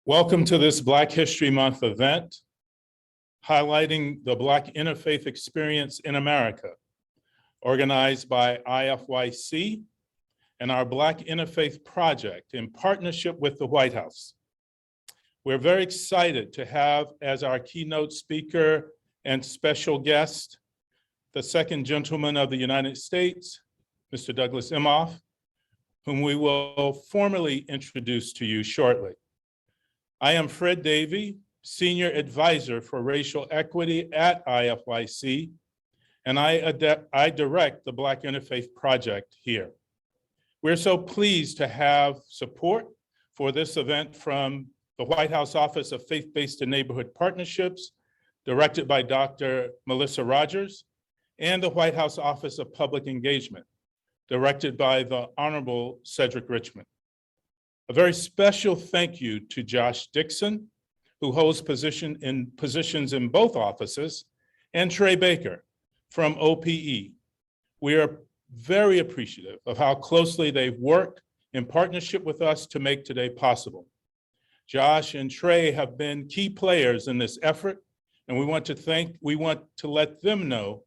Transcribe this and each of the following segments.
Welcome to this Black History Month event, highlighting the Black Interfaith experience in America, organized by IFYC and our Black Interfaith Project in partnership with the White House. We're very excited to have as our keynote speaker and special guest, the second gentleman of the United States, Mr. Douglas Emhoff, whom we will formally introduce to you shortly. I am Fred Davie, Senior Advisor for Racial Equity at IFYC, and I direct the Black Interfaith Project here. We're so pleased to have support for this event from the White House Office of Faith-Based and Neighborhood Partnerships, directed by Dr. Melissa Rogers, and the White House Office of Public Engagement, directed by the Honorable Cedric Richmond. A very special thank you to Josh Dixon, who holds positions in both offices, and Trey Baker from OPE. We are very appreciative of how closely they've worked in partnership with us to make today possible. Josh and Trey have been key players in this effort, and we want to let them know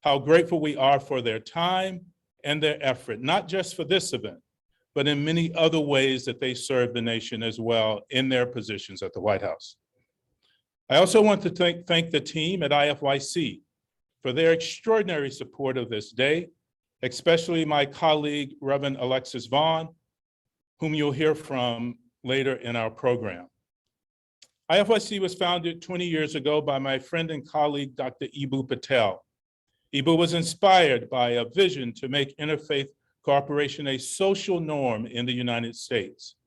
how grateful we are for their time and their effort, not just for this event, but in many other ways that they serve the nation as well in their positions at the White House. I also want to thank the team at IFYC for their extraordinary support of this day, especially my colleague, Reverend Alexis Vaughn, whom you'll hear from later in our program. IFYC was founded 20 years ago by my friend and colleague, Dr. Eboo Patel. Eboo was inspired by a vision to make interfaith cooperation a social norm in the United States.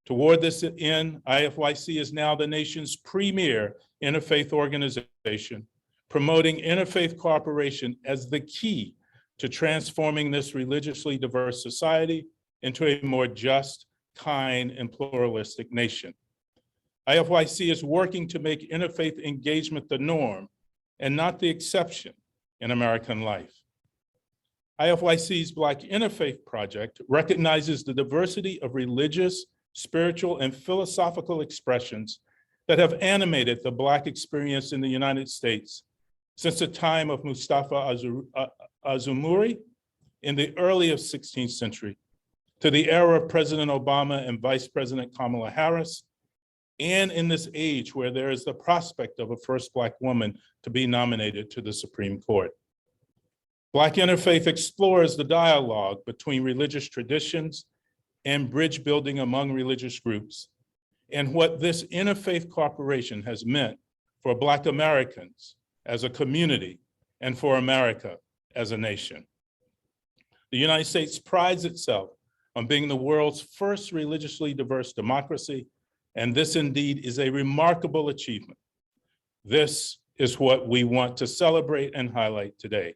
Toward this end, IFYC is now the nation's premier interfaith organization, promoting interfaith cooperation as the key to transforming this religiously diverse society into a more just, kind, and pluralistic nation. IFYC is working to make interfaith engagement the norm and not the exception in American life. IFYC's Black Interfaith Project recognizes the diversity of religious, spiritual, and philosophical expressions that have animated the Black experience in the United States since the time of Mustafa Azumuri in the early 16th century, to the era of President Obama and Vice President Kamala Harris, and in this age where there is the prospect of a first Black woman to be nominated to the Supreme Court. Black Interfaith explores the dialogue between religious traditions and bridge building among religious groups, and what this interfaith cooperation has meant for Black Americans as a community and for America as a nation. The United States prides itself on being the world's first religiously diverse democracy, and this indeed is a remarkable achievement. This is what we want to celebrate and highlight today.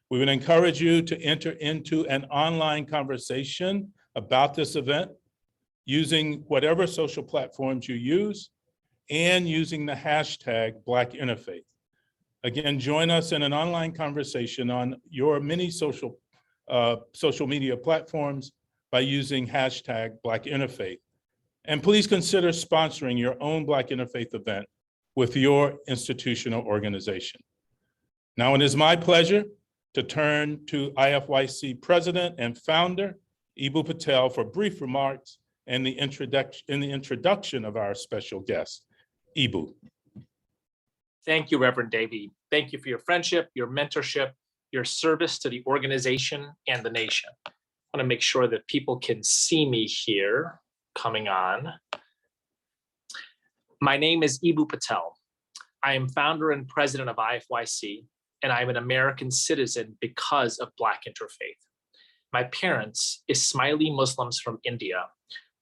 We would encourage you to enter into an online conversation about this event using whatever social platforms you use and using the hashtag Black Interfaith. Again, join us in an online conversation on your many social media platforms by using hashtag Black Interfaith. And please consider sponsoring your own Black Interfaith event with your institutional organization. Now it is my pleasure to turn to IFYC President and Founder, Eboo Patel, for brief remarks and the introduction of our special guest. Eboo. Thank you, Reverend Davie. Thank you for your friendship, your mentorship, your service to the organization and the nation. I want to make sure that people can see me here coming on. My name is Eboo Patel. I am founder and president of IFYC, and I'm an American citizen because of Black Interfaith. My parents, Ismaili Muslims from India,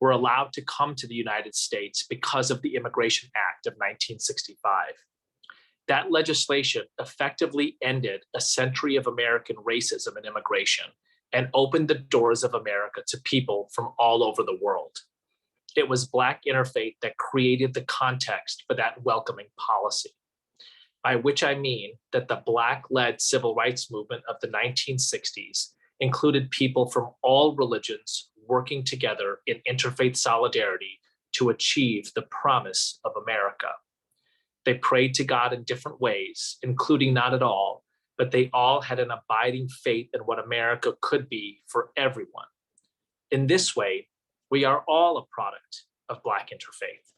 were allowed to come to the United States because of the Immigration Act of 1965. That legislation effectively ended a century of American racism and immigration and opened the doors of America to people from all over the world. It was Black Interfaith that created the context for that welcoming policy, by which I mean that the Black-led civil rights movement of the 1960s included people from all religions working together in interfaith solidarity to achieve the promise of America. They prayed to God in different ways, including not at all, but they all had an abiding faith in what America could be for everyone. In this way, we are all a product of Black interfaith.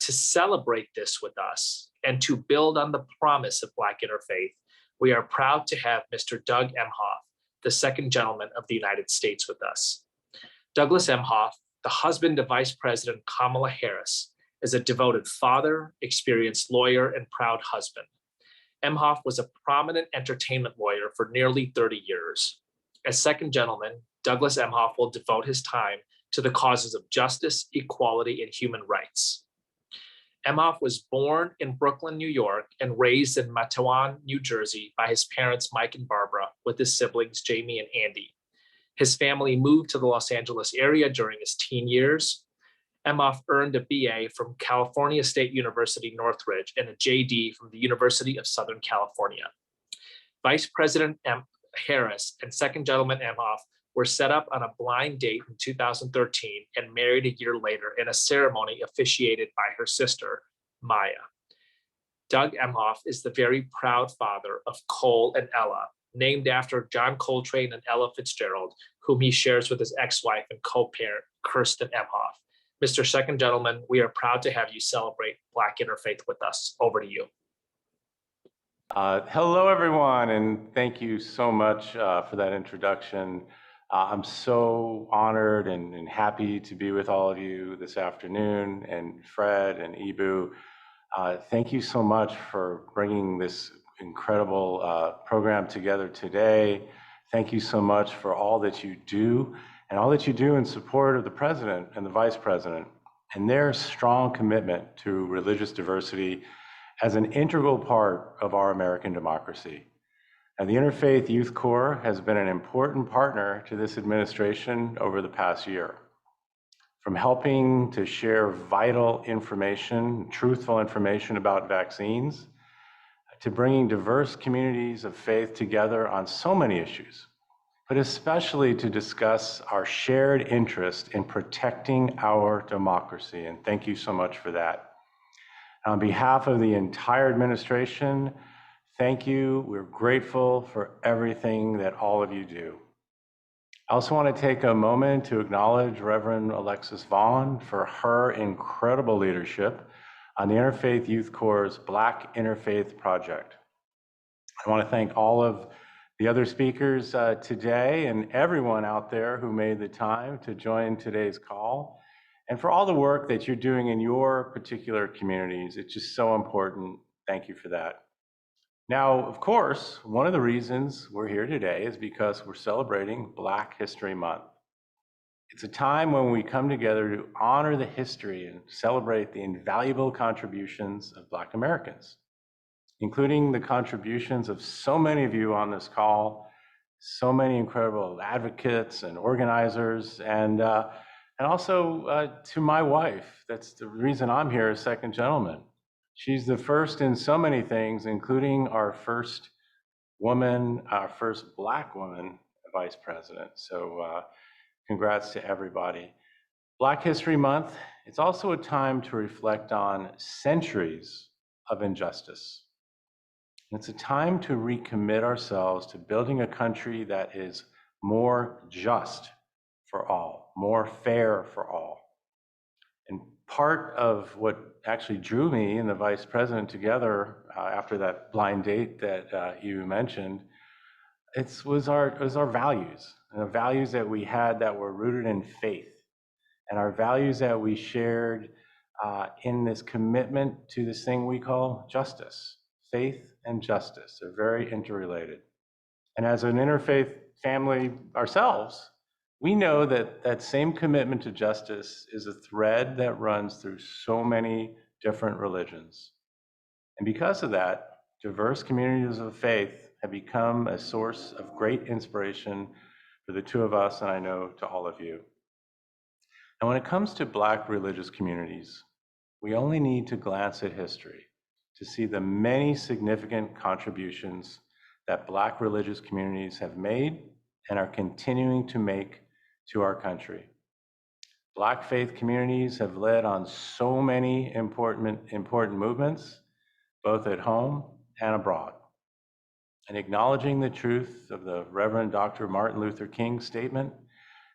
To celebrate this with us and to build on the promise of Black interfaith, we are proud to have Mr. Doug Emhoff, the second gentleman of the United States, with us. Douglas Emhoff, the husband of Vice President Kamala Harris, is a devoted father, experienced lawyer, and proud husband. Emhoff was a prominent entertainment lawyer for nearly 30 years. As second gentleman, Douglas Emhoff will devote his time to the causes of justice, equality, and human rights. Emhoff was born in Brooklyn, New York, and raised in Matawan, New Jersey by his parents, Mike and Barbara, with his siblings, Jamie and Andy. His family moved to the Los Angeles area during his teen years. Emhoff earned a BA from California State University, Northridge, and a JD from the University of Southern California. Vice President Harris and second gentleman Emhoff were set up on a blind date in 2013 and married a year later in a ceremony officiated by her sister, Maya. Doug Emhoff is the very proud father of Cole and Ella, named after John Coltrane and Ella Fitzgerald, whom he shares with his ex-wife and co-parent, Kirsten Emhoff. Mr. Second Gentleman, we are proud to have you celebrate Black Interfaith with us. Over to you. Hello, everyone, and thank you so much for that introduction. I'm so honored and happy to be with all of you this afternoon, and Fred and Ibu. Thank you so much for bringing this incredible program together today. Thank you so much for all that you do, and all that you do in support of the President and the Vice President, and their strong commitment to religious diversity as an integral part of our American democracy. And the Interfaith Youth Corps has been an important partner to this administration over the past year. From helping to share vital information, truthful information about vaccines, to bringing diverse communities of faith together on so many issues, but especially to discuss our shared interest in protecting our democracy. And thank you so much for that. On behalf of the entire administration, thank you. We're grateful for everything that all of you do. I also want to take a moment to acknowledge Reverend Alexis Vaughn for her incredible leadership on the Interfaith Youth Corps' Black Interfaith Project. I want to thank all of the other speakers today and everyone out there who made the time to join today's call, and for all the work that you're doing in your particular communities. It's just so important. Thank you for that. Now, of course, one of the reasons we're here today is because we're celebrating Black History Month. It's a time when we come together to honor the history and celebrate the invaluable contributions of Black Americans, including the contributions of so many of you on this call, so many incredible advocates and organizers, and also to my wife. That's the reason I'm here as second gentleman. She's the first in so many things, including our first woman, our first Black woman vice president. So congrats to everybody. Black History Month, it's also a time to reflect on centuries of injustice. It's a time to recommit ourselves to building a country that is more just for all, more fair for all. And part of what actually drew me and the vice president together after that blind date that you mentioned, it was our values, and the values that we had that were rooted in faith, and our values that we shared in this commitment to this thing we call justice. Faith and justice are very interrelated. And as an interfaith family ourselves, we know that that same commitment to justice is a thread that runs through so many different religions. And because of that, diverse communities of faith have become a source of great inspiration for the two of us, and I know to all of you. And when it comes to Black religious communities, we only need to glance at history to see the many significant contributions that Black religious communities have made and are continuing to make to our country. Black faith communities have led on so many important movements, both at home and abroad. And acknowledging the truth of the Reverend Dr. Martin Luther King's statement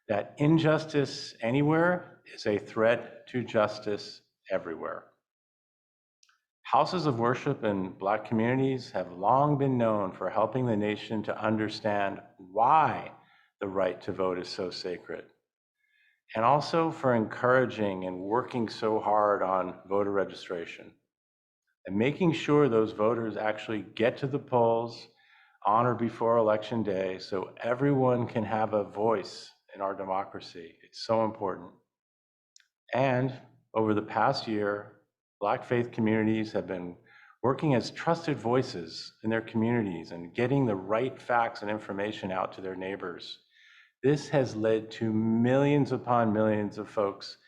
that injustice anywhere is a threat to justice everywhere. Houses of worship in Black communities have long been known for helping the nation to understand why the right to vote is so sacred, and also for encouraging and working so hard on voter registration and making sure those voters actually get to the polls on or before Election Day so everyone can have a voice in our democracy. It's so important. And over the past year, Black faith communities have been working as trusted voices in their communities and getting the right facts and information out to their neighbors. This has led to millions upon millions of folks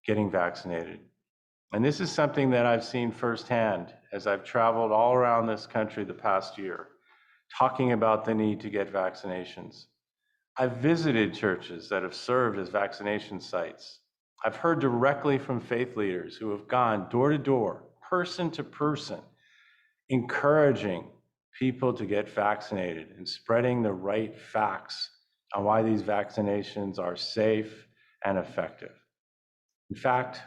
getting vaccinated. And this is something that I've seen firsthand as I've traveled all around this country the past year, talking about the need to get vaccinations. I've visited churches that have served as vaccination sites. I've heard directly from faith leaders who have gone door to door, person to person, encouraging people to get vaccinated and spreading the right facts on why these vaccinations are safe and effective. In fact,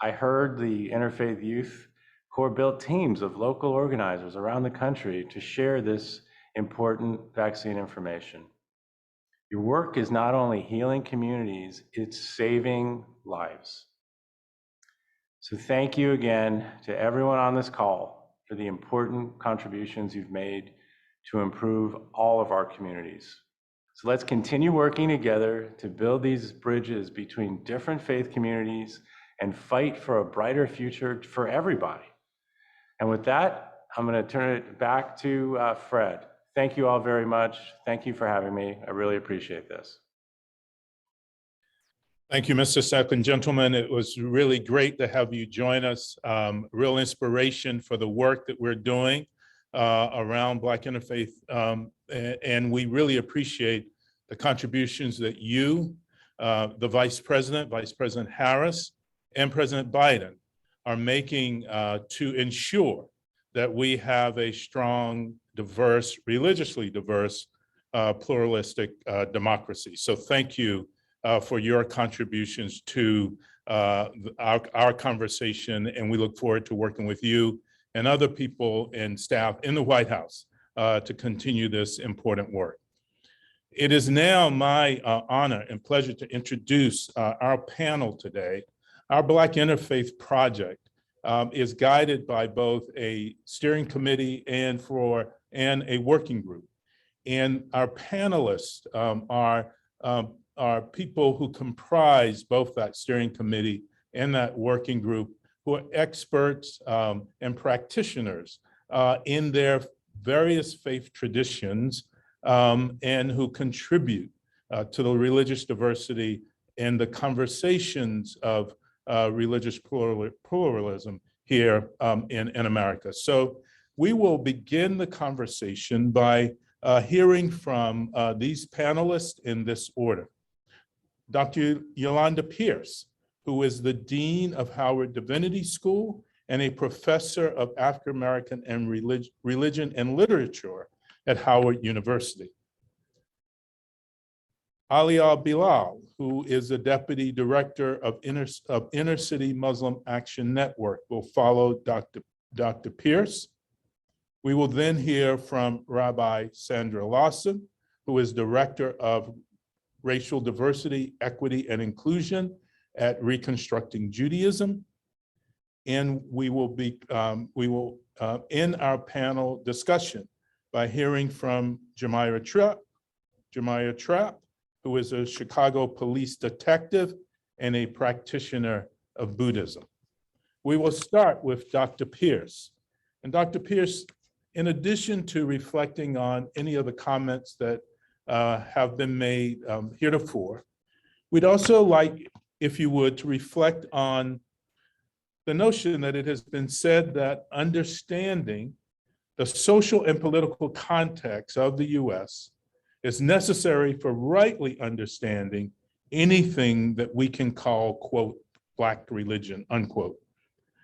I heard the Interfaith Youth Corps built teams of local organizers around the country to share this important vaccine information. Your work is not only healing communities, it's saving lives. So thank you again to everyone on this call for the important contributions you've made to improve all of our communities. So let's continue working together to build these bridges between different faith communities and fight for a brighter future for everybody. And with that, I'm going to turn it back to Fred. Thank you all very much. Thank you for having me. I really appreciate this. Thank you, Mr. Second Gentleman. It was really great to have you join us. Real inspiration for the work that we're doing around Black Interfaith. And we really appreciate the contributions that you, the Vice President Harris, and President Biden are making to ensure that we have a strong, diverse, religiously diverse, pluralistic democracy. So thank you for your contributions to our conversation, and we look forward to working with you and other people and staff in the White House to continue this important work. It is now my honor and pleasure to introduce our panel today. Our Black Interfaith Project is guided by both a steering committee and a working group. And our panelists are people who comprise both that steering committee and that working group, who are experts and practitioners in their various faith traditions and who contribute to the religious diversity and the conversations of religious pluralism here in America. So we will begin the conversation by hearing from these panelists in this order. Dr. Yolanda Pierce, who is the Dean of Howard Divinity School and a professor of African American and religion and literature at Howard University. Aliya Bilal, who is the Deputy Director of Inner City Muslim Action Network, will follow Dr. Pierce. We will then hear from Rabbi Sandra Lawson, who is Director of Racial Diversity, Equity, and Inclusion at Reconstructing Judaism. And we will end our panel discussion by hearing from Jemiah Trapp, who is a Chicago police detective and a practitioner of Buddhism. We will start with Dr. Pierce. And Dr. Pierce, in addition to reflecting on any of the comments that have been made heretofore, we'd also like, if you would, to reflect on the notion that it has been said that understanding the social and political context of the US is necessary for rightly understanding anything that we can call, quote, Black religion, unquote.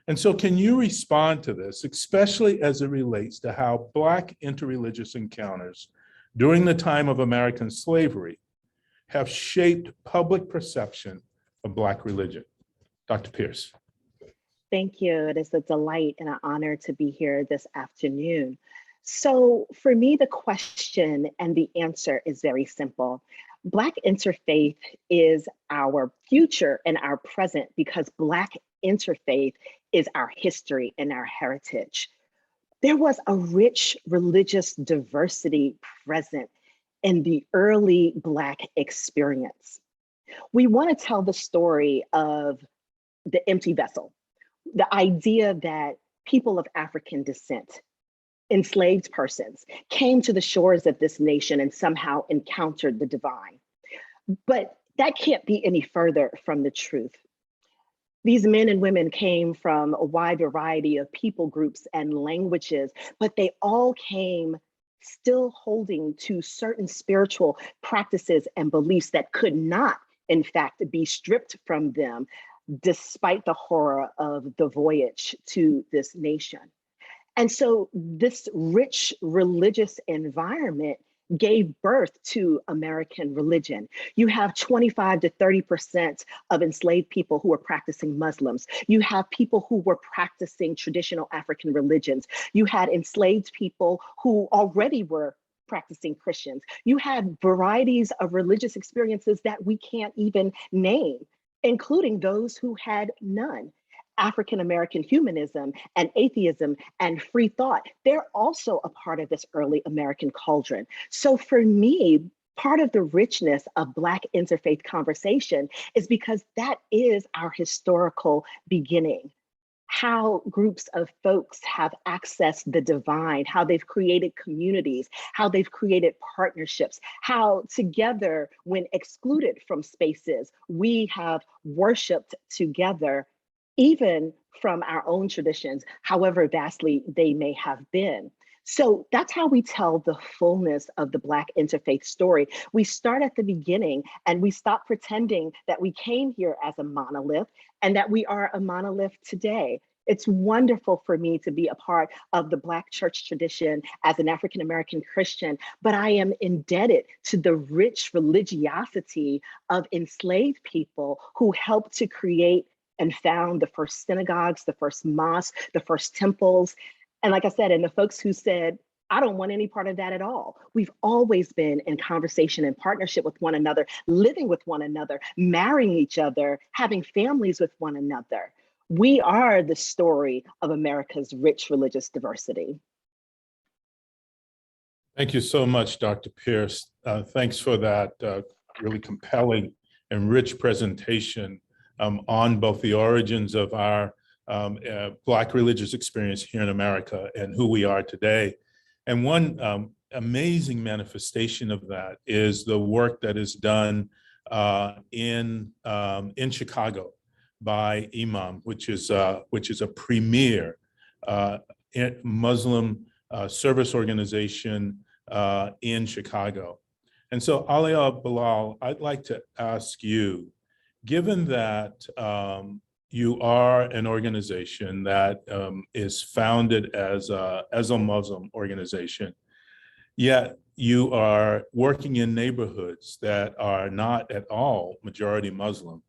And so can you respond to this, especially as it relates to how Black interreligious encounters during the time of American slavery have shaped public perception of Black religion? Dr. Pierce. Thank you. It is a delight and an honor to be here this afternoon. So for me, the question and the answer is very simple. Black interfaith is our future and our present because Black interfaith is our history and our heritage. There was a rich religious diversity present in the early Black experience. We want to tell the story of the empty vessel, the idea that people of African descent, enslaved persons, came to the shores of this nation and somehow encountered the divine. But that can't be any further from the truth. These men and women came from a wide variety of people groups and languages, but they all came still holding to certain spiritual practices and beliefs that could not, in fact, be stripped from them despite the horror of the voyage to this nation. And so this rich religious environment gave birth to American religion. You have 25 to 30% of enslaved people who were practicing Muslims. You have people who were practicing traditional African religions. You had enslaved people who already were practicing Christians. You had varieties of religious experiences that we can't even name, including those who had none. African-American humanism and atheism and free thought, they're also a part of this early American cauldron. So for me, part of the richness of Black interfaith conversation is because that is our historical beginning. How groups of folks have accessed the divine, how they've created communities, how they've created partnerships, how together, when excluded from spaces, we have worshiped together, even from our own traditions, however vastly they may have been. So that's how we tell the fullness of the Black interfaith story. We start at the beginning and we stop pretending that we came here as a monolith and that we are a monolith today. It's wonderful for me to be a part of the Black church tradition as an African-American Christian, but I am indebted to the rich religiosity of enslaved people who helped to create and found the first synagogues, the first mosques, the first temples. And like I said, and the folks who said, I don't want any part of that at all. We've always been in conversation and partnership with one another, living with one another, marrying each other, having families with one another. We are the story of America's rich religious diversity. Thank you so much, Dr. Pierce. Thanks for that really compelling and rich presentation on both the origins of our Black religious experience here in America and who we are today. And one amazing manifestation of that is the work that is done in Chicago by Imam, which is a premier Muslim service organization in Chicago. And so, Alia Bilal, I'd like to ask you, given that you are an organization that is founded as a Muslim organization, yet you are working in neighborhoods that are not at all majority Muslim,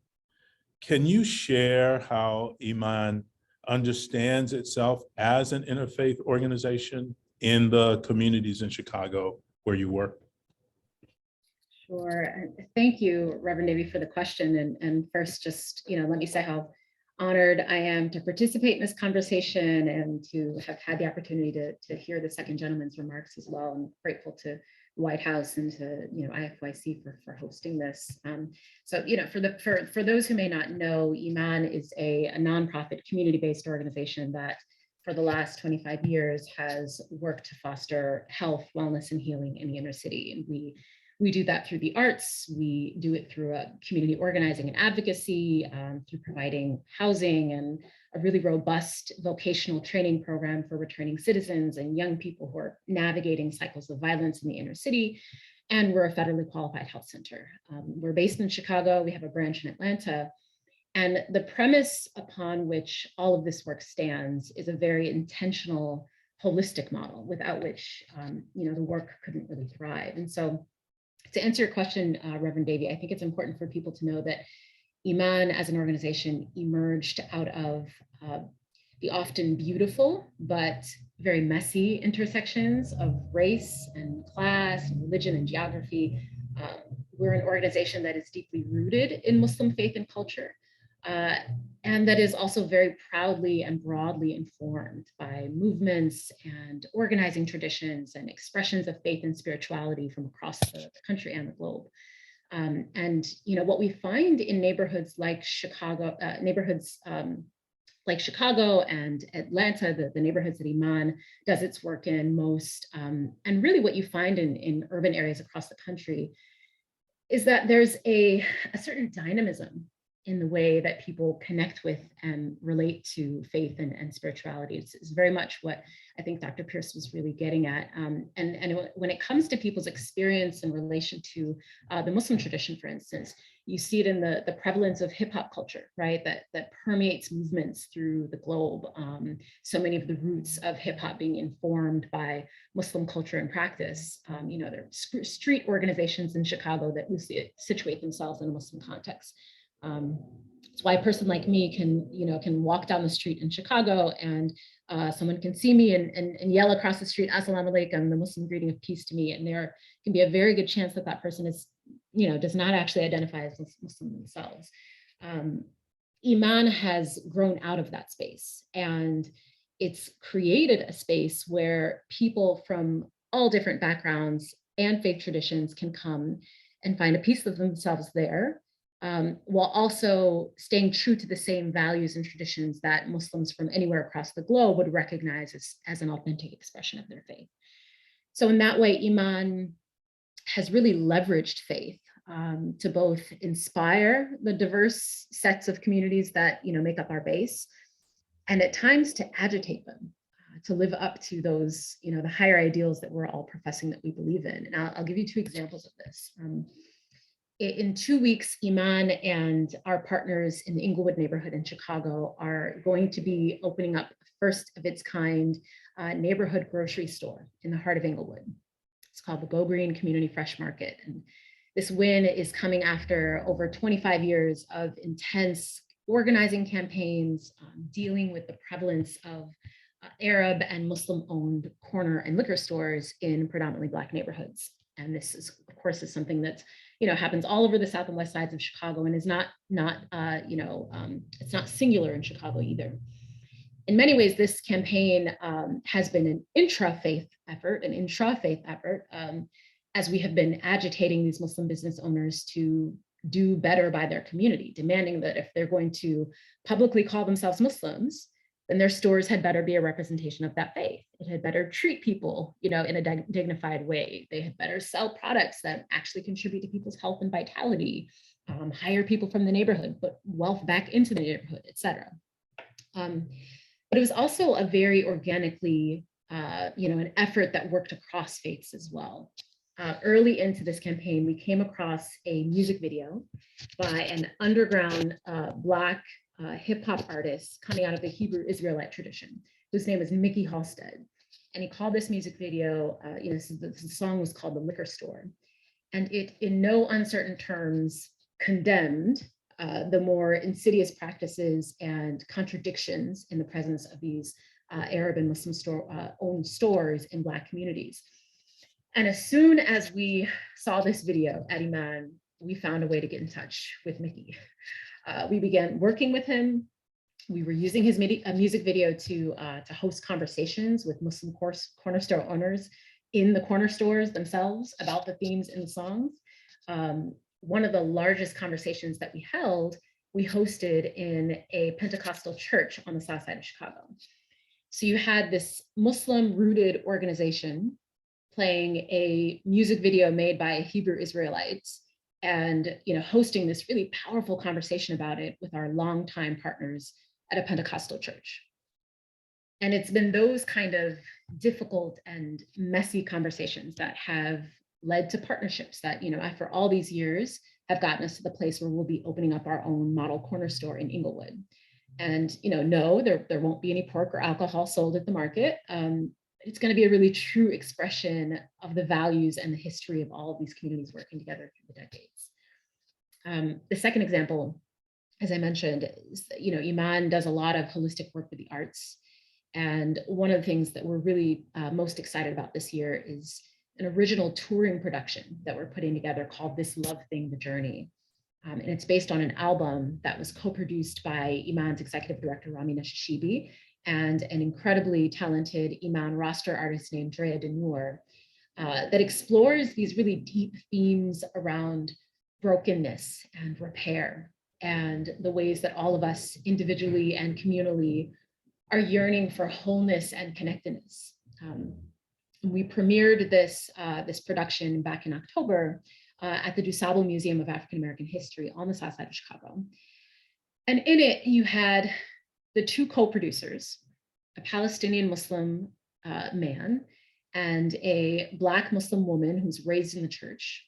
can you share how Iman understands itself as an interfaith organization in the communities in Chicago where you work? Sure. Thank you, Reverend Davie, for the question. And first, just let me say how honored I am to participate in this conversation and to have had the opportunity to hear the second gentleman's remarks as well. I'm grateful to the White House and to IFYC for hosting this. So for those who may not know, Iman is a nonprofit community-based organization that for the last 25 years has worked to foster health, wellness, and healing in the inner city. And we do that through the arts. We do it through community organizing and advocacy, through providing housing and a really robust vocational training program for returning citizens and young people who are navigating cycles of violence in the inner city. and we're a federally qualified health center. We're based in Chicago. We have a branch in Atlanta. And the premise upon which all of this work stands is a very intentional, holistic model, without which the work couldn't really thrive. And so, to answer your question, Reverend Davie, I think it's important for people to know that Iman as an organization emerged out of the often beautiful but very messy intersections of race and class, and religion and geography. We're an organization that is deeply rooted in Muslim faith and culture, and that is also very proudly and broadly informed by movements and organizing traditions and expressions of faith and spirituality from across the country and the globe. And what we find in neighborhoods like Chicago, and Atlanta, the neighborhoods that Iman does its work in most, and really what you find in urban areas across the country, is that there's a certain dynamism in the way that people connect with and relate to faith and spirituality. It's very much what I think Dr. Pierce was really getting at. And when it comes to people's experience in relation to the Muslim tradition, for instance, you see it in the prevalence of hip hop culture, right? That permeates movements through the globe. So many of the roots of hip hop being informed by Muslim culture and practice. There are street organizations in Chicago that loosely situate themselves in a Muslim context. It's why a person like me can walk down the street in Chicago and someone can see me and yell across the street, "Assalamu alaikum," the Muslim greeting of peace to me. And there can be a very good chance that that person does not actually identify as Muslim themselves. Iman has grown out of that space, and it's created a space where people from all different backgrounds and faith traditions can come and find a piece of themselves there, while also staying true to the same values and traditions that Muslims from anywhere across the globe would recognize as an authentic expression of their faith. So in that way, Iman has really leveraged faith to both inspire the diverse sets of communities that make up our base, and at times to agitate them, to live up to those the higher ideals that we're all professing that we believe in. And I'll give you two examples of this. In 2 weeks, Iman and our partners in the Inglewood neighborhood in Chicago are going to be opening up the first of its kind neighborhood grocery store in the heart of Inglewood. It's called the Go Green Community Fresh Market. And this win is coming after over 25 years of intense organizing campaigns, dealing with the prevalence of Arab and Muslim-owned corner and liquor stores in predominantly Black neighborhoods. And this is, of course, is something that happens all over the south and west sides of Chicago, and is not it's not singular in Chicago either. In many ways, this campaign has been an intra-faith effort, as we have been agitating these Muslim business owners to do better by their community, demanding that if they're going to publicly call themselves Muslims, then their stores had better be a representation of that faith. It had better treat people, in a dignified way. They had better sell products that actually contribute to people's health and vitality, hire people from the neighborhood, put wealth back into the neighborhood, et cetera. But it was also a very organically, an effort that worked across faiths as well. Early into this campaign, we came across a music video by an underground Black hip hop artist coming out of the Hebrew Israelite tradition, whose name is Mickey Halstead. And he called this music video, the song was called The Liquor Store. And it, in no uncertain terms, condemned the more insidious practices and contradictions in the presence of these Arab and Muslim owned stores in Black communities. And as soon as we saw this video at Iman, we found a way to get in touch with Mickey. We began working with him. We were using his music video to host conversations with Muslim corner store owners in the corner stores themselves about the themes in the songs. One of the largest conversations that we held, we hosted in a Pentecostal church on the south side of Chicago. So you had this Muslim-rooted organization playing a music video made by Hebrew Israelites, and hosting this really powerful conversation about it with our longtime partners at a Pentecostal church. And it's been those kind of difficult and messy conversations that have led to partnerships that, after all these years have gotten us to the place where we'll be opening up our own model corner store in Inglewood. And, no, there won't be any pork or alcohol sold at the market. It's going to be a really true expression of the values and the history of all of these communities working together through the decades. The second example, as I mentioned, is that, Iman does a lot of holistic work with the arts. And one of the things that we're really most excited about this year is an original touring production that we're putting together called This Love Thing, The Journey. And it's based on an album that was co-produced by Iman's executive director, Ramina Shishibi, and an incredibly talented Iman roster artist named Drea Denur, that explores these really deep themes around brokenness and repair, and the ways that all of us individually and communally are yearning for wholeness and connectedness. We premiered this production back in October at the DuSable Museum of African American History on the South Side of Chicago. And in it, you had the two co-producers, a Palestinian Muslim man and a Black Muslim woman who's raised in the church.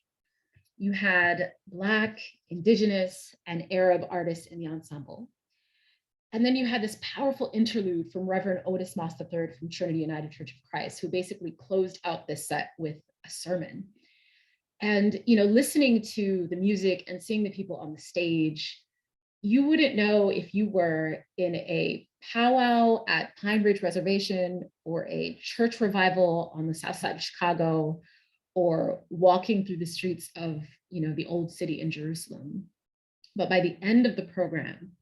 You had Black, Indigenous, and Arab artists in the ensemble. And then you had this powerful interlude from Reverend Otis Moss III from Trinity United Church of Christ, who basically closed out this set with a sermon. And, listening to the music and seeing the people on the stage, you wouldn't know if you were in a powwow at Pine Ridge Reservation or a church revival on the South Side of Chicago, or walking through the streets of, the old city in Jerusalem. But by the end of the program,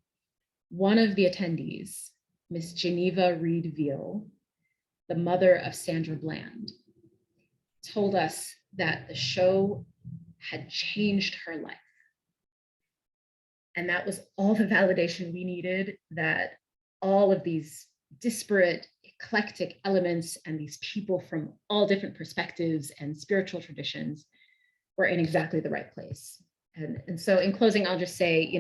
one of the attendees, Miss Geneva Reed Veal, the mother of Sandra Bland, told us that the show had changed her life. And that was all the validation we needed, that all of these disparate, eclectic elements and these people from all different perspectives and spiritual traditions were in exactly the right place. And so in closing, I'll just say,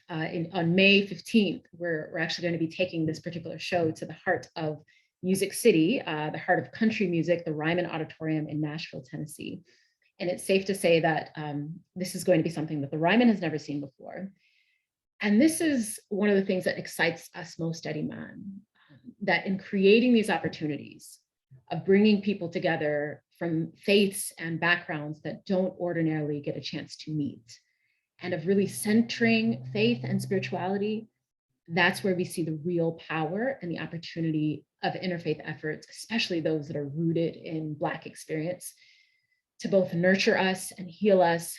on May 15th, we're actually going to be taking this particular show to the heart of Music City, the heart of country music, the Ryman Auditorium in Nashville, Tennessee. And it's safe to say that this is going to be something that the Ryman has never seen before. And this is one of the things that excites us most at Iman, that in creating these opportunities of bringing people together from faiths and backgrounds that don't ordinarily get a chance to meet, and of really centering faith and spirituality, that's where we see the real power and the opportunity of interfaith efforts, especially those that are rooted in Black experience, to both nurture us and heal us,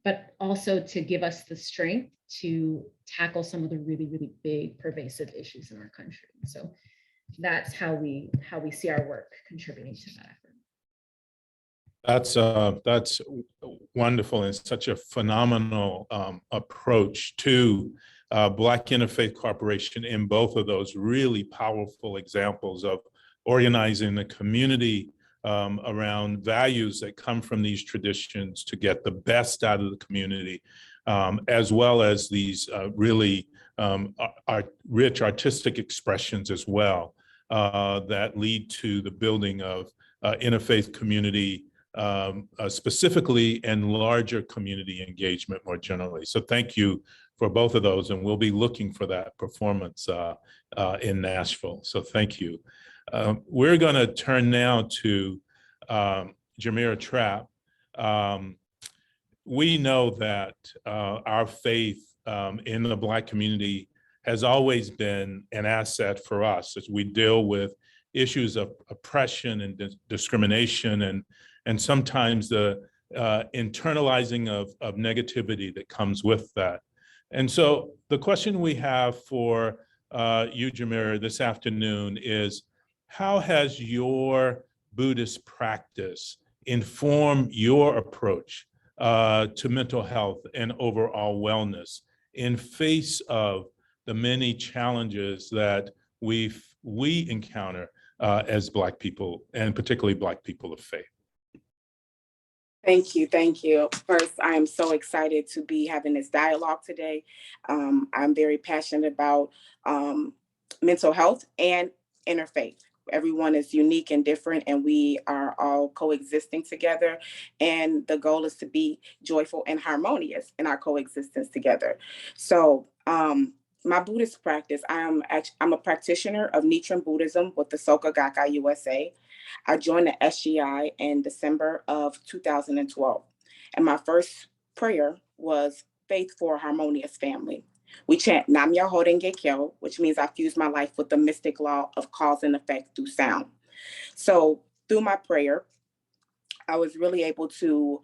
but also to give us the strength to tackle some of the really, really big pervasive issues in our country. So that's how we see our work contributing to that effort. That's wonderful, and such a phenomenal approach to Black Interfaith Corporation in both of those really powerful examples of organizing the community around values that come from these traditions to get the best out of the community, as well as these really rich artistic expressions as well that lead to the building of interfaith community specifically, and larger community engagement more generally. So thank you for both of those, and we'll be looking for that performance in Nashville. So thank you. We're going to turn now to Jamira Trapp. We know that our faith in the Black community has always been an asset for us as we deal with issues of oppression and discrimination, and sometimes the internalizing of negativity that comes with that. And so the question we have for you, Jamira, this afternoon is, how has your Buddhist practice informed your approach to mental health and overall wellness in face of the many challenges that we encounter as Black people, and particularly Black people of faith? Thank you. Thank you. First, I am so excited to be having this dialogue today. I'm very passionate about mental health and interfaith, Everyone is unique and different, and we are all coexisting together. And the goal is to be joyful and harmonious in our coexistence together. So my Buddhist practice, I'm a practitioner of Nichiren Buddhism with the Soka Gakkai USA. I joined the SGI in December of 2012. And my first prayer was faith for a harmonious family. We chant Nam Myoho Renge Kyo, which means I fuse my life with the mystic law of cause and effect through sound. So through my prayer, I was really able to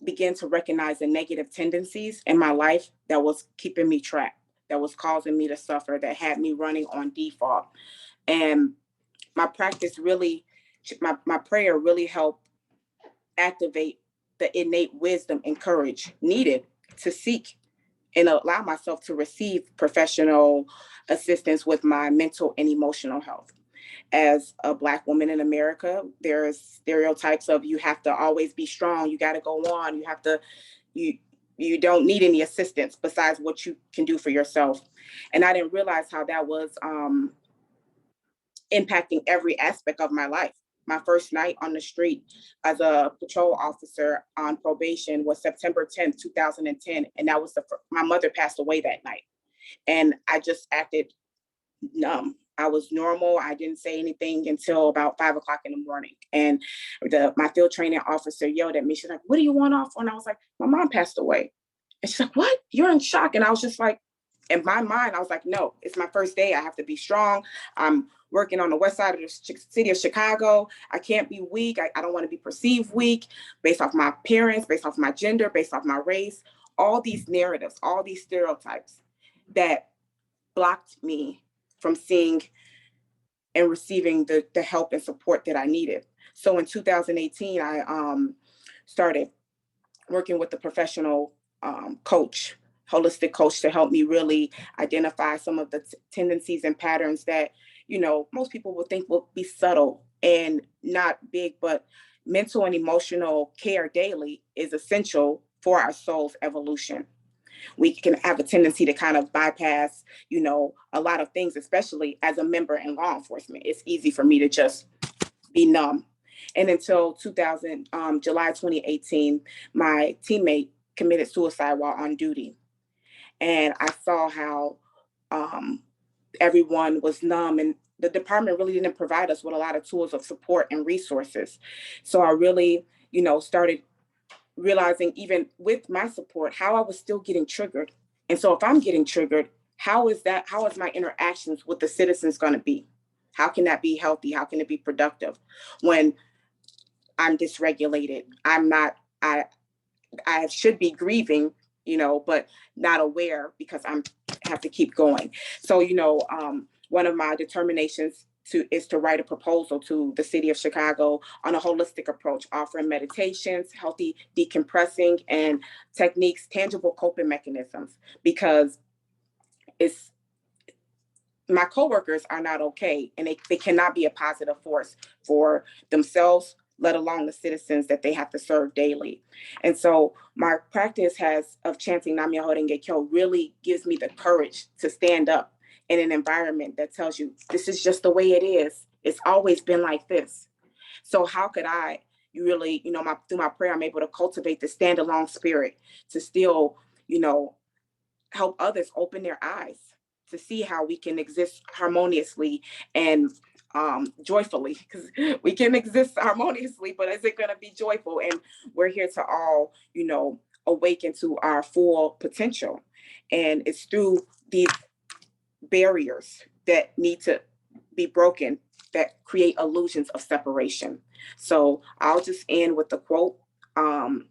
begin to recognize the negative tendencies in my life that was keeping me trapped, that was causing me to suffer, that had me running on default. And my practice really, my prayer really helped activate the innate wisdom and courage needed to seek and allow myself to receive professional assistance with my mental and emotional health. As a Black woman in America, there's stereotypes of you have to always be strong, you got to go on, you don't need any assistance besides what you can do for yourself. And I didn't realize how that was impacting every aspect of my life. My first night on the street as a patrol officer on probation was September 10th, 2010. And that was my mother passed away that night. And I just acted numb. I was normal. I didn't say anything until about 5 o'clock in the morning. And my field training officer yelled at me. She's like, "What do you want off on?" I was like, "My mom passed away." And she's like, "What? You're in shock." And I was just like, in my mind, I was like, no, it's my first day. I have to be strong. I'm working on the west side of the city of Chicago. I can't be weak. I don't want to be perceived weak based off my appearance, based off my gender, based off my race. All these narratives, all these stereotypes that blocked me from seeing and receiving the help and support that I needed. So in 2018, I started working with a professional coach, holistic coach, to help me really identify some of the tendencies and patterns that, most people would think will be subtle and not big, but mental and emotional care daily is essential for our soul's evolution. We can have a tendency to kind of bypass, a lot of things, especially as a member in law enforcement. It's easy for me to just be numb. And until July 2018, my teammate committed suicide while on duty. And I saw how everyone was numb, and the department really didn't provide us with a lot of tools of support and resources. So I really, started realizing, even with my support, how I was still getting triggered. And so if I'm getting triggered, how is my interactions with the citizens going to be? How can that be healthy? How can it be productive when I'm dysregulated? I should be grieving, but not aware because I have to keep going. So, one of my determinations is to write a proposal to the city of Chicago on a holistic approach, offering meditations, healthy decompressing, and techniques, tangible coping mechanisms, because my coworkers are not okay, and they cannot be a positive force for themselves, let alone the citizens that they have to serve daily. And so my practice of chanting Nam Myoho Renge Kyo really gives me the courage to stand up in an environment that tells you this is just the way it is. It's always been like this. So how could I really, through my prayer, I'm able to cultivate the standalone spirit to still, help others open their eyes to see how we can exist harmoniously and joyfully, because we can exist harmoniously, but is it going to be joyful? And we're here to all, awaken to our full potential. And it's through these barriers that need to be broken that create illusions of separation. So I'll just end with a quote from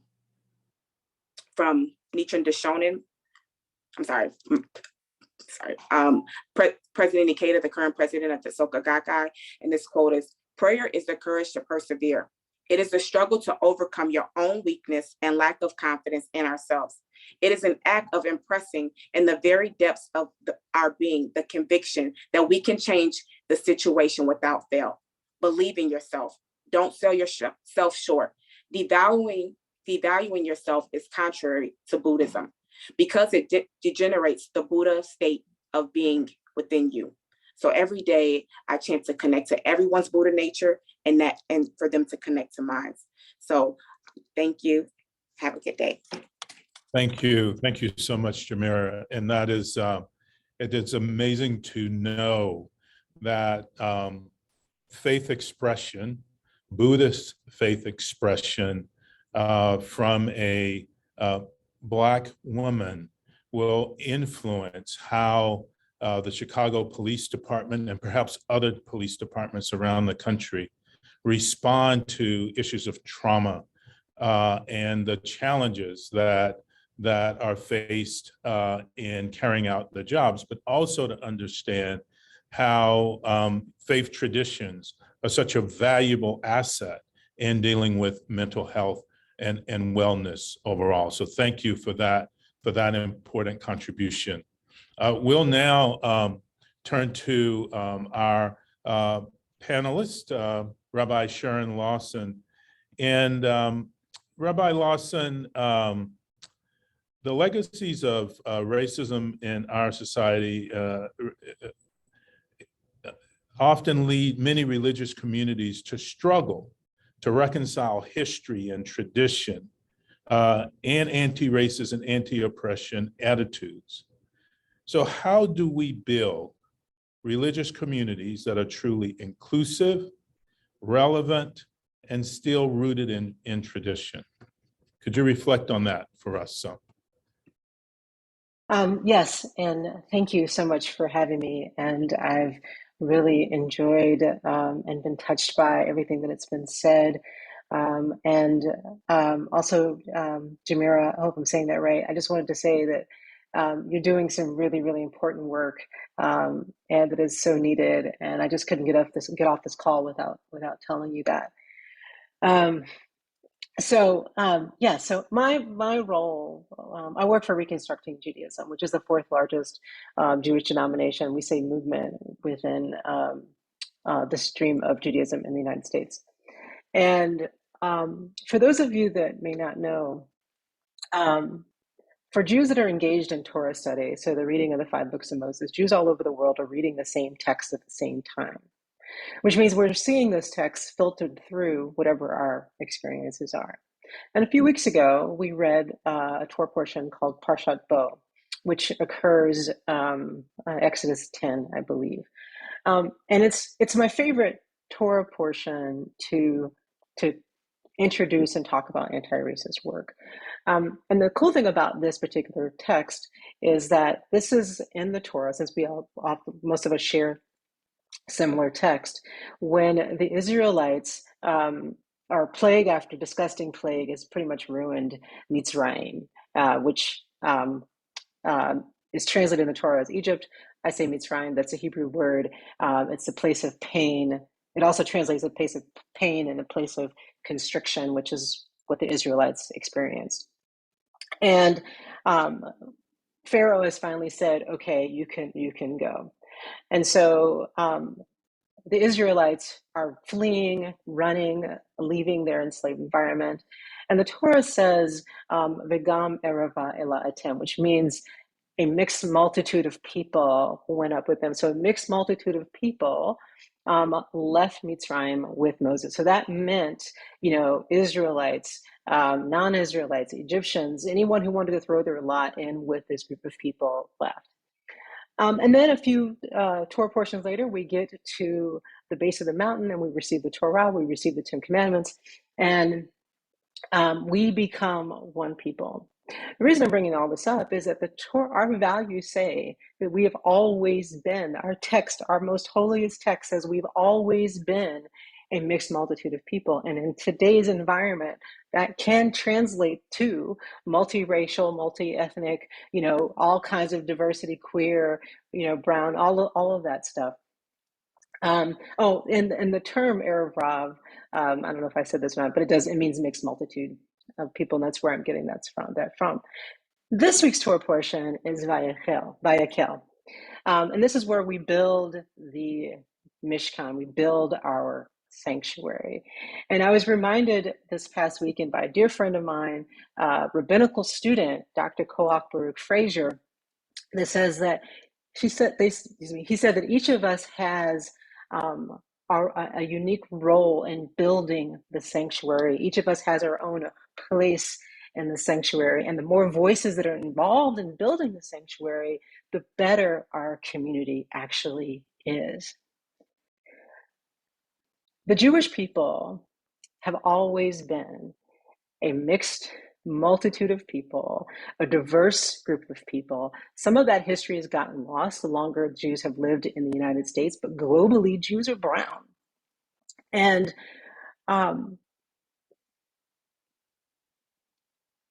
Nichiren Daishonin. President Ikeda, the current president of the Soka Gakkai, and this quote is, "Prayer is the courage to persevere. It is the struggle to overcome your own weakness and lack of confidence in ourselves. It is an act of impressing in the very depths of our being the conviction that we can change the situation without fail. Believe in yourself. Don't sell yourself short. Devaluing yourself is contrary to Buddhism, because it degenerates the Buddha state of being within you. So every day I chant to connect to everyone's Buddha nature and for them to connect to mine. So thank you. Have a good day. Thank you. Thank you so much, Jamira. And that is, it is amazing to know that faith expression, Buddhist faith expression from a Black woman will influence how the Chicago Police Department and perhaps other police departments around the country respond to issues of trauma and the challenges that are faced in carrying out the jobs, but also to understand how faith traditions are such a valuable asset in dealing with mental health and wellness overall. So thank you for that important contribution. We'll now turn to our panelist, Rabbi Sharon Lawson. And Rabbi Lawson, the legacies of racism in our society often lead many religious communities to struggle to reconcile history and tradition and anti-racist and anti-oppression attitudes. So how do we build religious communities that are truly inclusive, relevant, and still rooted in tradition? Could you reflect on that for us some? Yes, and thank you so much for having me. And I've really enjoyed and been touched by everything that it's been said. Also, Jamira, I hope I'm saying that right. I just wanted to say that you're doing some really, really important work, and that is so needed. And I just couldn't get off this call without telling you that. So my role, I work for Reconstructing Judaism, which is the fourth largest Jewish denomination. We say movement within the stream of Judaism in the United States. And for those of you that may not know, for Jews that are engaged in Torah study, so the reading of the 5 books of Moses, Jews all over the world are reading the same text at the same time, which means we're seeing those texts filtered through whatever our experiences are. And a few weeks ago, we read a Torah portion called Parshat Bo, which occurs Exodus 10, I believe. And it's my favorite Torah portion to introduce and talk about anti-racist work. And the cool thing about this particular text is that this is in the Torah, since most of us share similar text, when the Israelites are plague after disgusting plague has pretty much ruined Mitzrayim, which is translated in the Torah as Egypt. I say Mitzrayim, that's a Hebrew word. It's a place of pain. It also translates a place of pain and a place of constriction, which is what the Israelites experienced. And Pharaoh has finally said, okay, you can go. And so the Israelites are fleeing, running, leaving their enslaved environment. And the Torah says, V'gam erava ela atem, which means a mixed multitude of people went up with them. So a mixed multitude of people left Mitzrayim with Moses. So that meant, Israelites, non-Israelites, Egyptians, anyone who wanted to throw their lot in with this group of people left. And then a few Torah portions later, we get to the base of the mountain and we receive the Torah, we receive the 10 Commandments, and we become one people. The reason I'm bringing all this up is that the Torah, our values say that we have always been, our text, our most holiest text says we've always been a mixed multitude of people. And in today's environment, that can translate to multiracial, multi-ethnic, all kinds of diversity, queer, brown, all of that stuff. And the term Erev Rav, I don't know if I said this or not, but it means mixed multitude of people, and that's where I'm getting that from. This week's Torah portion is Vayakel. And this is where we build the Mishkan, we build our sanctuary. And I was reminded this past weekend by a dear friend of mine, rabbinical student, Dr. Koach Baruch Frazier, that says that he said that each of us has a unique role in building the sanctuary. Each of us has our own place in the sanctuary, and the more voices that are involved in building the sanctuary, the better our community actually is. The Jewish people have always been a mixed multitude of people, a diverse group of people. Some of that history has gotten lost the longer Jews have lived in the United States, but globally, Jews are brown. And I'm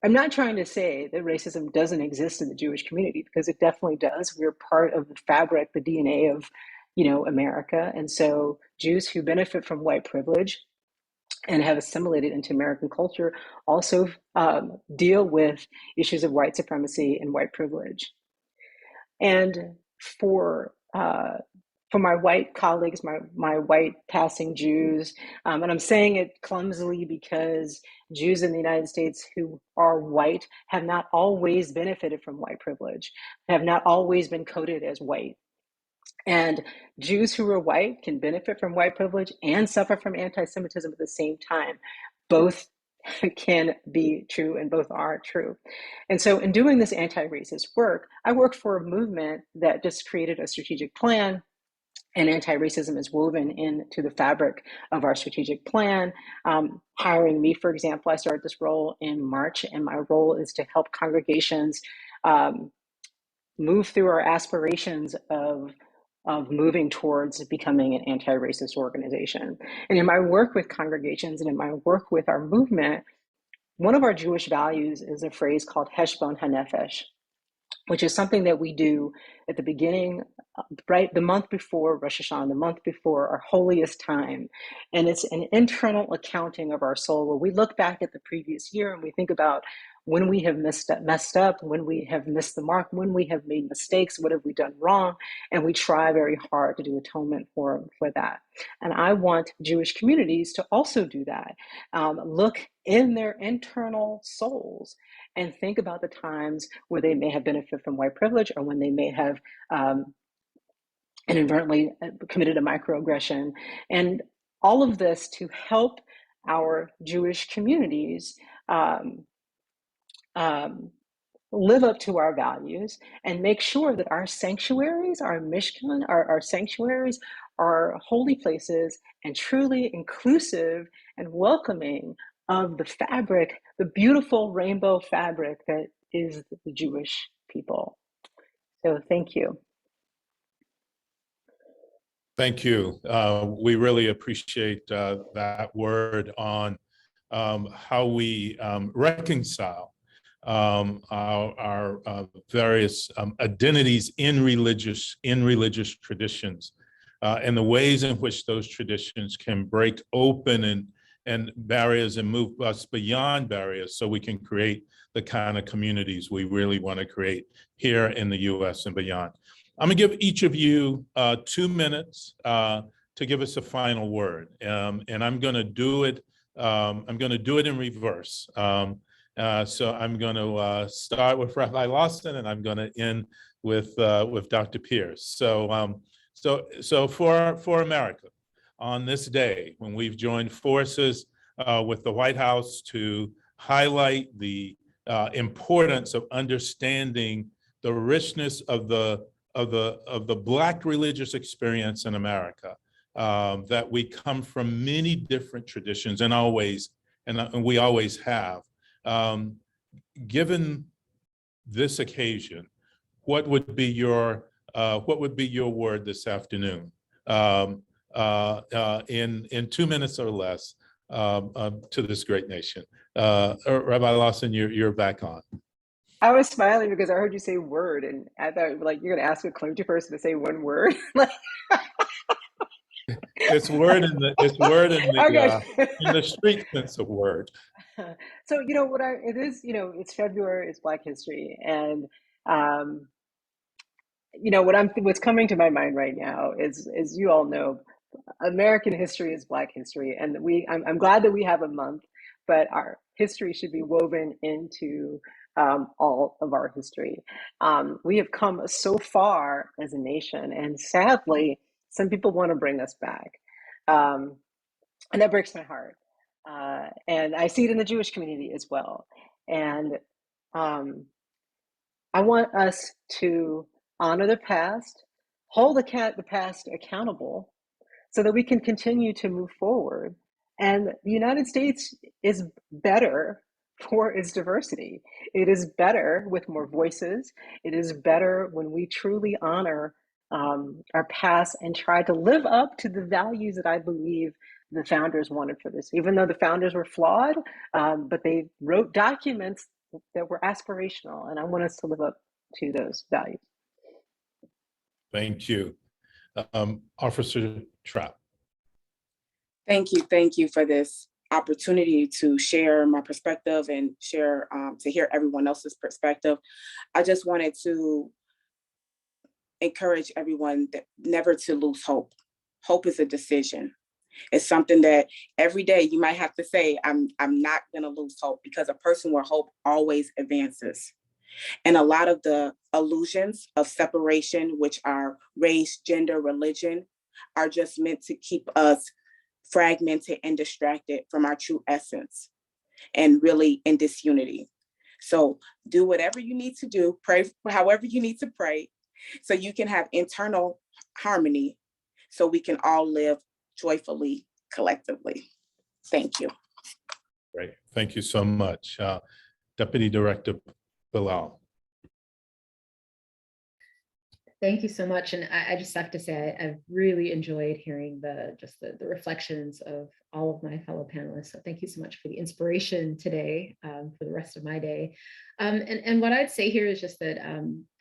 not trying to say that racism doesn't exist in the Jewish community, because it definitely does. We're part of the fabric, the DNA of, America. And so Jews who benefit from white privilege and have assimilated into American culture also deal with issues of white supremacy and white privilege. And for my white colleagues, my white passing Jews, and I'm saying it clumsily because Jews in the United States who are white have not always benefited from white privilege, have not always been coded as white. And Jews who are white can benefit from white privilege and suffer from anti-Semitism at the same time. Both can be true and both are true. And so in doing this anti-racist work, I work for a movement that just created a strategic plan, and anti-racism is woven into the fabric of our strategic plan. Hiring me, for example, I started this role in March, and my role is to help congregations move through our aspirations of moving towards becoming an anti-racist organization. And in my work with congregations and in my work with our movement, one of our Jewish values is a phrase called Heshbon HaNefesh, which is something that we do at the beginning, right, the month before Rosh Hashanah, the month before our holiest time. And it's an internal accounting of our soul, where we look back at the previous year and we think about when we have messed up, when we have missed the mark, when we have made mistakes, what have we done wrong? And we try very hard to do atonement for that. And I want Jewish communities to also do that. Look in their internal souls and think about the times where they may have benefited from white privilege, or when they may have inadvertently committed a microaggression. And all of this to help our Jewish communities live up to our values and make sure that our sanctuaries, our mishkan, our sanctuaries are holy places and truly inclusive and welcoming of the fabric, the beautiful rainbow fabric that is the Jewish people. So thank you. Thank you. We really appreciate that word on how we reconcile our various identities in religious traditions, and the ways in which those traditions can break open and barriers and move us beyond barriers, so we can create the kind of communities we really want to create here in the U.S. and beyond. I'm gonna give each of you 2 minutes to give us a final word, and I'm gonna do it. I'm gonna do it in reverse. So I'm going to start with Rabbi Lawson, and I'm going to end with Dr. Pierce. So for America, on this day when we've joined forces with the White House to highlight the importance of understanding the richness of the Black religious experience in America, that we come from many different traditions and we always have. Given this occasion, what would be your word this afternoon, in 2 minutes or less, to this great nation? Rabbi Lawson, you're back on. I was smiling because I heard you say word, and I thought, like, you're going to ask a clergy person to say one word. It's word in the street sense of word. So it's February, it's Black History, and what's coming to my mind right now is, as you all know, American history is Black history, and I'm glad that we have a month, but our history should be woven into all of our history. We have come so far as a nation, and sadly, some people want to bring us back. And that breaks my heart. And I see it in the Jewish community as well. And I want us to honor the past, hold the past accountable so that we can continue to move forward. And the United States is better for its diversity. It is better with more voices. It is better when we truly honor our past and try to live up to the values that I believe the founders wanted for this. Even though the founders were flawed, but they wrote documents that were aspirational, and I want us to live up to those values. Thank you. Officer Trapp. Thank you for this opportunity to share my perspective and share to hear everyone else's perspective. I just wanted to encourage everyone that never to lose hope. Hope is a decision. It's something that every day you might have to say, I'm not gonna lose hope, because a person with hope always advances. And a lot of the illusions of separation, which are race, gender, religion, are just meant to keep us fragmented and distracted from our true essence and really in disunity. So do whatever you need to do, pray however you need to pray, so you can have internal harmony, so we can all live joyfully, collectively. Thank you. Great, thank you so much. Deputy Director Bilal. Thank you so much. And I just have to say, I've really enjoyed hearing the reflections of all of my fellow panelists. So thank you so much for the inspiration today for the rest of my day. And what I'd say here is just that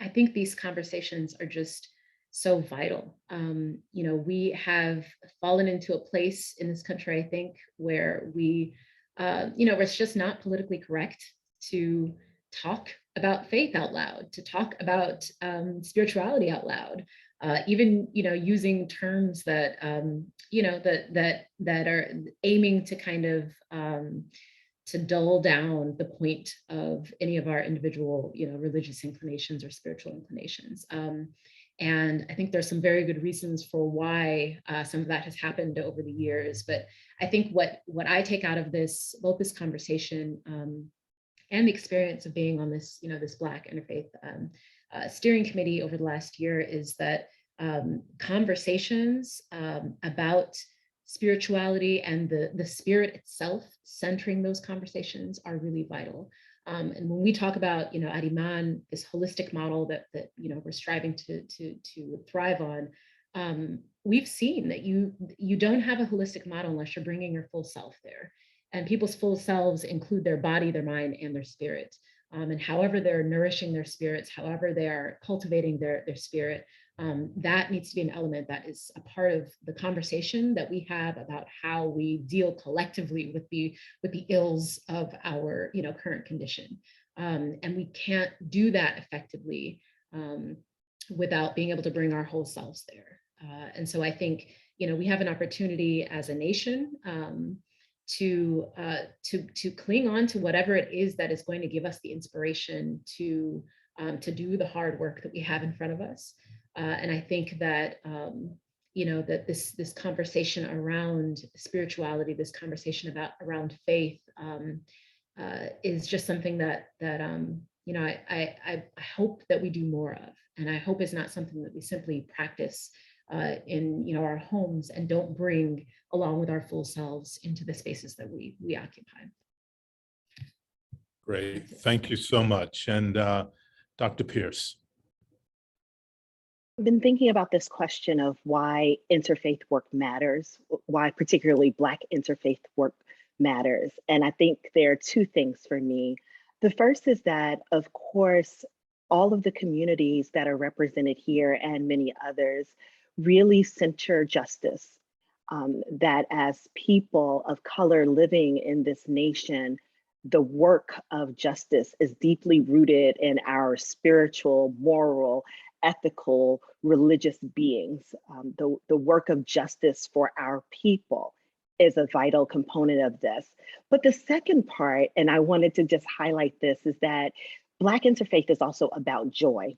I think these conversations are just so vital. You know, we have fallen into a place in this country, I think, where we, you know, where it's just not politically correct to talk about faith out loud, to talk about spirituality out loud, even, you know, using terms that, you know, that are aiming to kind of to dull down the point of any of our individual, you know, religious inclinations or spiritual inclinations. And I think there's some very good reasons for why some of that has happened over the years. But I think what I take out of this, both this conversation and the experience of being on this, you know, this Black Interfaith steering committee over the last year, is that conversations about spirituality and the spirit itself, centering those conversations, are really vital. And when we talk about, you know, Ariman, this holistic model that you know, we're striving to thrive on, we've seen that you don't have a holistic model unless you're bringing your full self there. And people's full selves include their body, their mind, and their spirit. And however they're nourishing their spirits, however they are cultivating their spirit, that needs to be an element that is a part of the conversation that we have about how we deal collectively with the ills of our, you know, current condition. And we can't do that effectively without being able to bring our whole selves there. And so I think, you know, we have an opportunity as a nation to cling on to whatever it is that is going to give us the inspiration to do the hard work that we have in front of us. And I think that, you know, that this conversation around spirituality, this conversation around faith, is just something that you know, I hope that we do more of, and I hope is not something that we simply practice in, you know, our homes and don't bring along with our full selves into the spaces that we occupy. Great, thank you so much. And Dr. Pierce. I've been thinking about this question of why interfaith work matters, why particularly Black interfaith work matters. And I think there are two things for me. The first is that, of course, all of the communities that are represented here and many others really center justice, that as people of color living in this nation, the work of justice is deeply rooted in our spiritual, moral, ethical, religious beings. The work of justice for our people is a vital component of this. But the second part, and I wanted to just highlight this, is that Black Interfaith is also about joy,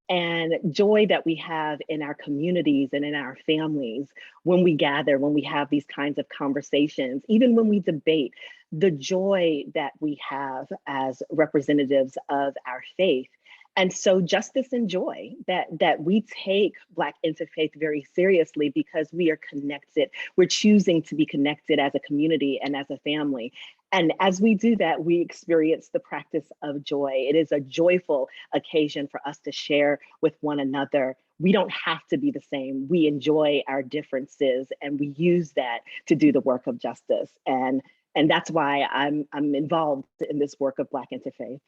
and joy that we have in our communities and in our families when we gather, when we have these kinds of conversations, even when we debate, the joy that we have as representatives of our faith. And so justice and joy, that we take Black Interfaith very seriously because we are connected. We're choosing to be connected as a community and as a family. And as we do that, we experience the practice of joy. It is a joyful occasion for us to share with one another. We don't have to be the same. We enjoy our differences and we use that to do the work of justice. And that's why I'm involved in this work of Black Interfaith.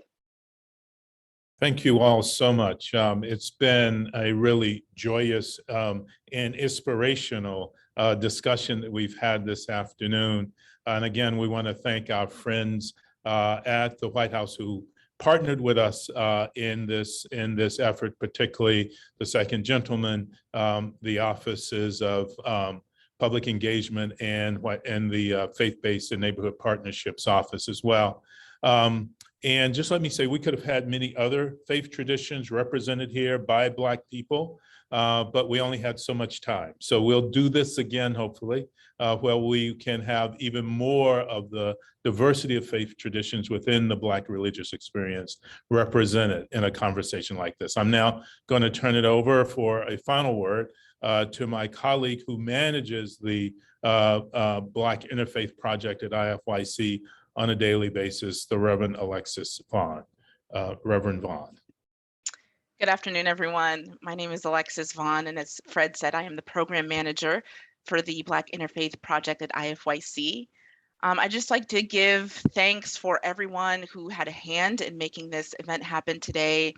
Thank you all so much. It's been a really joyous and inspirational discussion that we've had this afternoon. And again, we want to thank our friends at the White House who partnered with us in this effort, particularly the second gentleman, the offices of public engagement and the faith-based and neighborhood partnerships office as well. And just let me say, we could have had many other faith traditions represented here by Black people, but we only had so much time. So we'll do this again, hopefully, where we can have even more of the diversity of faith traditions within the Black religious experience represented in a conversation like this. I'm now going to turn it over for a final word to my colleague who manages the Black Interfaith Project at IFYC on a daily basis, the Reverend Alexis Vaughn. Reverend Vaughn. Good afternoon, everyone. My name is Alexis Vaughn, and as Fred said, I am the program manager for the Black Interfaith Project at IFYC. I'd just like to give thanks for everyone who had a hand in making this event happen today.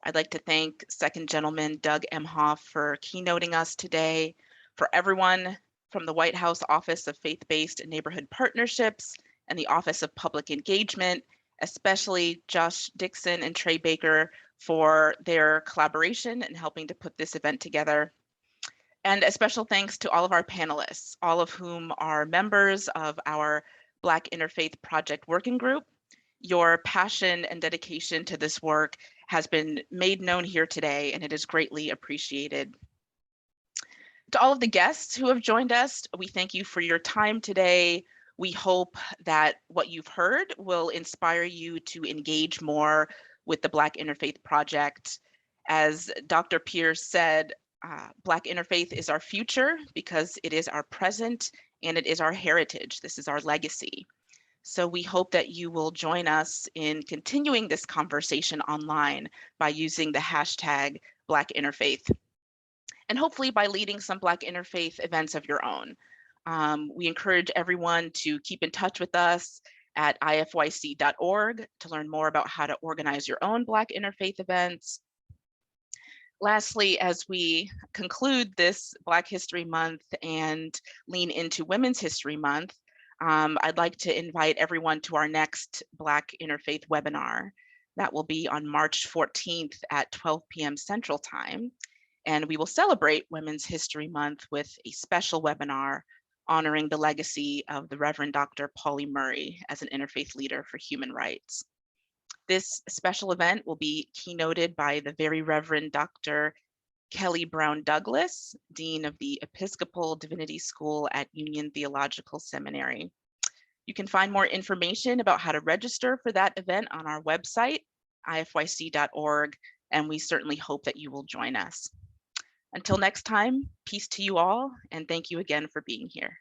I'd like to thank Second Gentleman Doug Emhoff for keynoting us today, for everyone from the White House Office of Faith-Based and Neighborhood Partnerships and the Office of Public Engagement, especially Josh Dixon and Trey Baker for their collaboration in helping to put this event together. And a special thanks to all of our panelists, all of whom are members of our Black Interfaith Project Working Group. Your passion and dedication to this work has been made known here today, and it is greatly appreciated. To all of the guests who have joined us, we thank you for your time today. We hope that what you've heard will inspire you to engage more with the Black Interfaith Project. As Dr. Pierce said, Black Interfaith is our future because it is our present and it is our heritage. This is our legacy. So we hope that you will join us in continuing this conversation online by using the hashtag Black Interfaith, and hopefully by leading some Black Interfaith events of your own. We encourage everyone to keep in touch with us at ifyc.org to learn more about how to organize your own Black Interfaith events. Lastly, as we conclude this Black History Month and lean into Women's History Month, I'd like to invite everyone to our next Black Interfaith webinar. That will be on March 14th at 12 p.m. Central Time. And we will celebrate Women's History Month with a special webinar honoring the legacy of the Reverend Dr. Pauli Murray as an interfaith leader for human rights. This special event will be keynoted by the Very Reverend Dr. Kelly Brown Douglas, Dean of the Episcopal Divinity School at Union Theological Seminary. You can find more information about how to register for that event on our website, ifyc.org, and we certainly hope that you will join us. Until next time, peace to you all, and thank you again for being here.